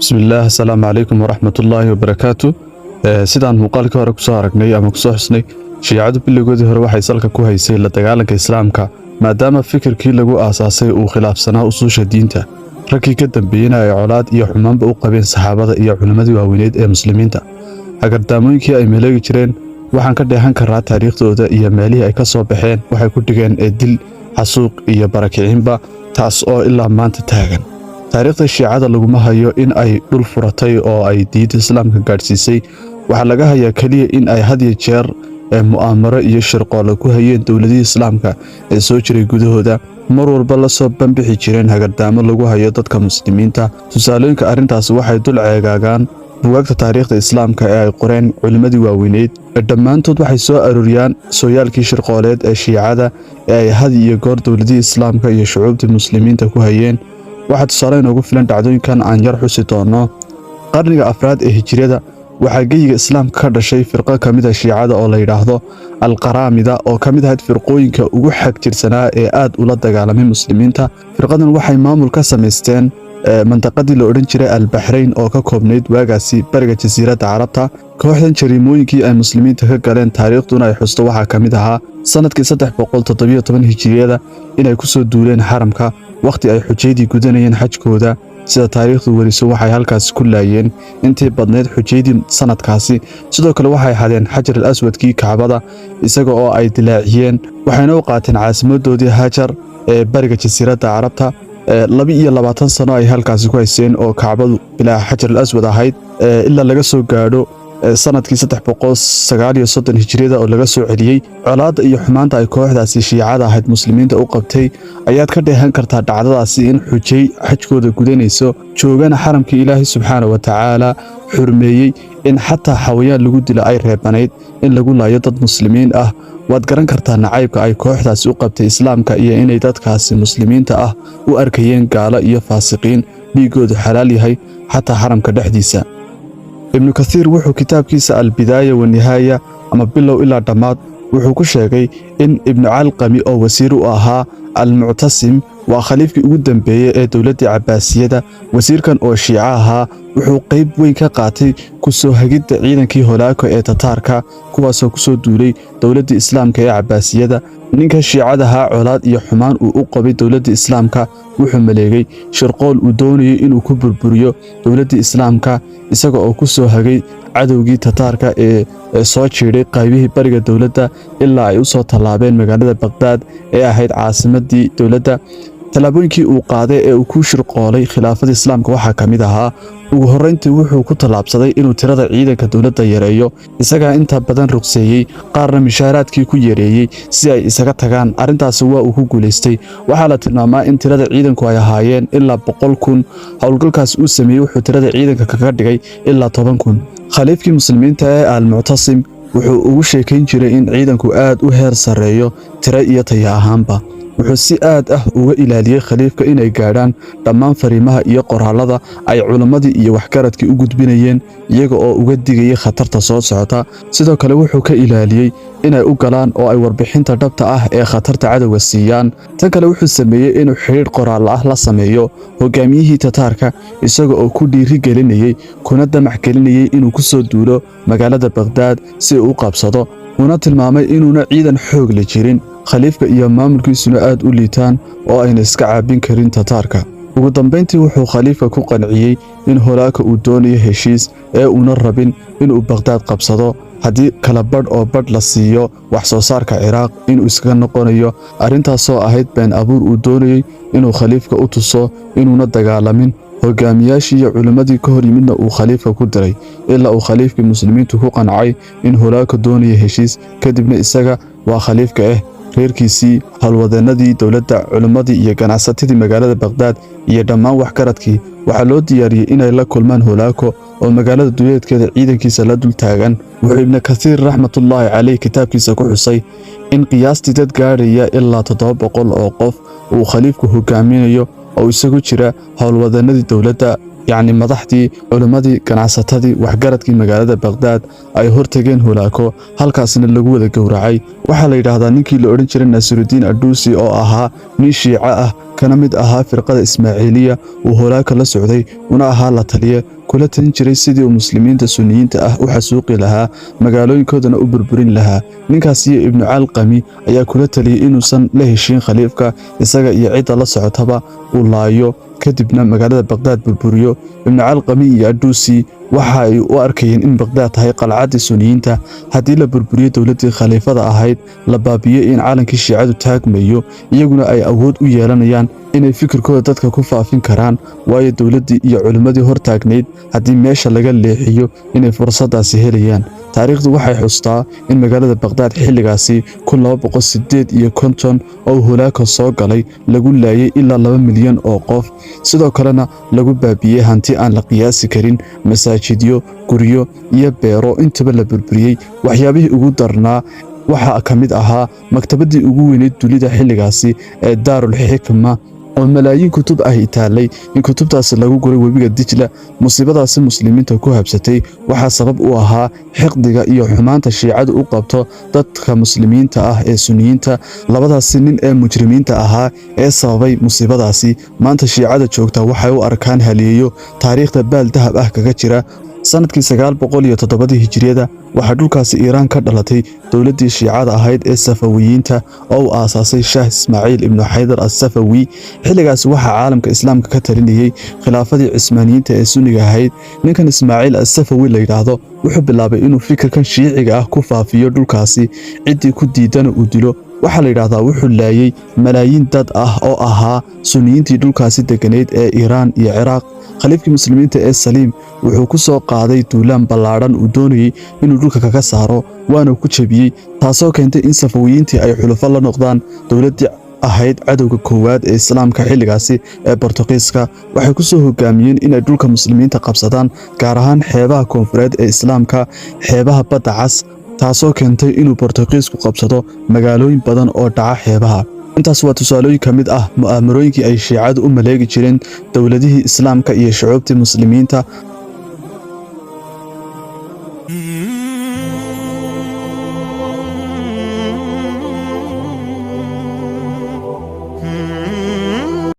بسم الله السلام عليكم ورحمة الله وبركاته. sidaan muuqaalka hore ku soo aragnay ama ku soo xusnay shiicadu bilowgoodii hore waxay salka ku haysay la dagaalanka islaamka maadaama fikirkii lagu aasaasay uu khilaafsanaa usuusha diinta ragii ka dambeeyayna ay colaad iyo xumaanba u qabeen saxaabada iyo culimadii waaweyned ee muslimiinta hagardaamooyinkii ay meeleegi jireen waxaan ka dheehan karaa taariikhdooda iyo meelihii ay ka soo baxeen waxay ku dhigeen dil xasuuq iyo barakicinba taas oo ilaa maanta taagan taariikhda shiicada laguma hayo in ay dhul furatay oo ay diinta islaamka gaadhsiisay waxa laga hayaa kaliya in ay had iyo jeer mu'aamaro iyo shirqoole ku hayeen dowladihii islaamka ee soo jiray gudahooda mar walba la soo banbixi jireen hagardaamo lagu hayo dadka muslimiinta tusaalooyinka arrintaas waxay dul ceegaagaan buugaagta taariikhda islaamka ee ay qoreen culimadii waaweyned dhammaantood waxay soo arooriyaan sooyaalkii shirqooleed ee shiicada ee ay had iyo goor dowladihii islaamka iyo shucuubtii muslimiinta ku hayeen waxaa tusaale inoogu filan dhacdooyinkan aan yar xusi doono qarniga afraad ee hijriyada waxaa geyiga islaamka ka dhashay firqo ka mid ah shiicada oo la yidhaahdo alqaraamida oo ka mid ahayd firqooyinka ugu xag jirsanaa ee aad ula dagaalamay muslimiinta firqadan waxay maamul ka samaysteen mantaqadii la odhan jiray albaxrayn oo ka koobnayd waagaasi bariga jasiiradda carabta kooxdan jariimooyinkii ay muslimiinta ka galeen taariikhduna ay xusto waxaa ka mid ahaa sanadkii 317 hijriyada inay ku soo duuleen xaramka waqti ay xujaydii gudanayeen xajkooda sida taariikhdu wariso waxay halkaas ku laayeen intii badneed xujaydii sanadkaasi sidoo kale waxay hadeen xajar al-aswadkii kacbada isaga oo ay dilaaciyeen waxayna u qaateen caasimadoodii hajar ee bariga jasiiradda carabta 22 sano ay halkaas ku haysteen oo kacbadu bilaa xajar al-aswad ahayd ilaa laga soo gaadho sanadkii 339 hijriyada oo laga soo celiyay colaadda iyo xumaanta ay kooxdaasi shiicada ahayd muslimiinta u qabtay ayaad ka dheehan kartaa dhacdadaasi in xujay xajkooda gudanayso joogana xaramka ilaahay subxaanahu wa tacaala xurmeeyey in xataa xawayaan lagu dilo ay reebanayd in lagu laayo dad muslimiin ah waad garan kartaa nacaybka ay kooxdaasi u qabtay islaamka iyo inay dadkaasi muslimiinta ah u arkayeen gaalo iyo faasiqiin dhiigoodu xalaal yahay xataa xaramka dhexdiisa ibnu kathiir wuxuu kitaabkiisa albidaaya wanihaaya ama bilow ilaa dhammaad wuxuu ku sheegay in ibnu calqami oo wasiir u ahaa almuctasim waa khaliifkii ugu dambeeyey ee dowladdii cabbaasiyada wasiirkan oo shiico ahaa wuxuu qayb weyn ka qaatay ku soo hagidda ciidankii holaako ee tataarka kuwaasoo ku soo duulay dowladdii islaamka ee cabbaasiyada ninka shiicadahaa colaad iyo xumaan uu u qabay dowladdii islaamka wuxuu maleegay shirqool uu doonayay inuu ku burburiyo dowladdii islaamka isaga oo ku soo hagay cadowgii tataarka ee soo jiiday qaybihii bariga dowladda ilaa ay u soo tallaabeen magaalada baqdaad ee ahayd caasimadii dowladda tallaabooyinkii uu qaaday ee uu ku shirqoolay khilaafada islaamka waxaa ka mid ahaa ugu horrayntii wuxuu ku tallaabsaday inuu tirada ciidanka dowladda yareeyo isagaa inta badan ruqseeyey qaarna mishaaraadkii ku yareeyey si ay isaga tagaan arrintaasi waa uu ku guulaystay waxaa la tilmaamaa in tirada ciidanku ay ahaayeen ilaa 100,000 howlgalkaas uu sameeyey wuxuu tirada ciidanka kaga dhigay ilaa 10,000 khaliifkii muslimiinta ee almuctasim wuxuu ugu sheekayn jiray in ciidanku aad u heer sarreeyo tiro iyo taya ahaanba wuxuu si aad ah uga ilaaliyay khaliifka inay gaadhaan dhammaan fariimaha iyo qoraalada ay culimmadii iyo waxgaradkii u gudbinayeen iyaga oo uga digayay khatarta soo socota sidoo kale wuxuu ka ilaaliyey inay u galaan oo ay warbixinta dhabta ah ee khatarta cadowga siiyaan tan kale wuxuu sameeyey inuu xidhiidh qoraal ah la sameeyo hogaamiyihii tataarka isaga oo ku dhiiri gelinayay kuna damac gelinayay inuu ku soo duulo magaalada baqdaad si uu u qabsado una tilmaamay inuuna ciidan xoog la jirin khaliifka iyo maamulkiisuna aad u liitaan oo ayna iska caabin karin tataarka ugu dambayntii wuxuu khaliifka ku qanciyey in holaaka uu doonayo heshiis ee uuna rabin inuu baqdaad qabsado haddii kala badh oo badh la siiyo wax soo saarka ciraaq inuu iskaga noqonayo arrintaasoo ahayd been abuur uu doonayey inuu khaliifka u tuso inuuna dagaalamin hogaamiyaashii iyo culimmadii ka hor yimidna uu khaliifka ku diray ilaa uu khaliifkii muslimiintu ku qancay in holaaka doonaya heshiis kadibna isaga waa khaliifka reerkiisii howlwadeennadii dowladda culimmadii iyo ganacsatadii magaalada baqdaad iyo dhammaan waxgaradkii waxaa loo diyaariyey inay la kulmaan holaako oo magaalada duleedkeeda ciidankiisa la dul taagan wuxuu ibnu kathiir raxmatullaahi caleyh kitaabkiisa ku xusay in qiyaastii dad gaadhaya ilaa 700 oo qof uu khaliifku hogaaminayo oo isagu jira howlwadeennadii dowladda yacni madaxdii culimmadii ganacsatadii waxgaradkii magaalada baqdaad ay hortageen holaako halkaasna lagu wada gowracay waxaa la yidhaahdaa ninkii la odhan jiray naasirudiin adduusi oo ahaa nin shiico ah kana mid ahaa firqada Ismaaciiliya uu holaaka la socday una ahaa la taliye kula talin jiray sidii uu muslimiinta sunniyiinta ah u xasuuqi lahaa magaalooyinkoodana u burburin lahaa. ninkaasi Ibnu Calqami ayaa kula taliyay inuusan la heshiin khaliifka isaga iyo cidda la socotaba uu laayo kadibna magaalada Baghdad burburiyo. Ibnu Calqami iyo Adusi waxa ay u arkayeen in Baghdad tahay qalcadii sunniyiinta haddii la burburiyo dowladii khaliifada ahayd la baabiyo in calankii shiicadu taagmayo iyaguna ay awood u yeelanayaan inay fikirkooda dadka ku faafin karaan waayo dowladii iyo culimadii hortaagnayd haddii meesha laga leexiyo inay fursadaasi helayaan. taariikhdu waxay xustaa in magaalada Baghdad xilligaasi 1258 oo holaaka soo galay lagu laayay ilaa 2 milyan oo qof sidoo kalena lagu baabiyay hanti aan la qiyaasi karin masaajidyo guryo iyo beero intaba la burburiyay. waxyaabihii ugu darnaa waxa ka mid ahaa maktabadii ugu weyneyd dunida xilligaasi ee Daarul Xikma oo malaayiin kutub ah itaalay in kutubtaas lagu guray webiga Dijla. musiibadaasi muslimiinta ku habsatay waxa sabab u ahaa xiqdiga iyo xumaanta shiicadu u qabto dadka muslimiinta ah ee sunniyiinta. labadaas nin ee mujrimiinta ahaa ee sababay musiibadaasi maanta shiicada joogta waxay u arkaan haliyeeyo taariikhda baal dahab ah kaga jira. sanadkii 907 hijriyada waxa dhulkaasi Iiraan ka dhalatay dowladii shiicada ahayd ee Safawiyiinta oo uu aasaasay Shah Ismaaciil ibn Haydar as-Safawi. xilligaas waxa caalamka islaamka ka talinayay khilaafadii Cismaaniyiinta ee Sunniga ahayd. ninkan Ismaaciil as-Safawi la yiraahdo wuxuu bilaabay inuu fikirkan shiiciga ah ku faafiyo dhulkaasi cidii ku diidana uu dilo. waxa la yiraahdaa wuxuu laayay malaayiin dad ah oo ahaa sunniyiintii dhulkaasi deganeed ee Iiraan iyo Ciraaq. khaliifkii muslimiinta ee Saliim wuxuu ku soo qaaday duulaan ballaaran uu doonayay inuu dhulka kaga saaro waana ku jabiyay taasoo keentay in Safawiyiintii ay xulufo la noqdaan dowladii ahayd cadowga koowaad ee islaamka xilligaasi ee Boortaqiiska. waxay ku soo hogaamiyeen inay dhulka muslimiinta qabsadaan gaar ahaan xeebaha koonfureed ee islaamka xeebaha badda cas taasoo keentay inuu Boortaqiisku qabsado magaalooyin badan oo dhaca xeebaha. intaas waa tusaalooyin ka mid ah mu'aamarooyinkii ay shiicadu u maleegi jireen dowladihii islaamka iyo shucuubtii muslimiinta.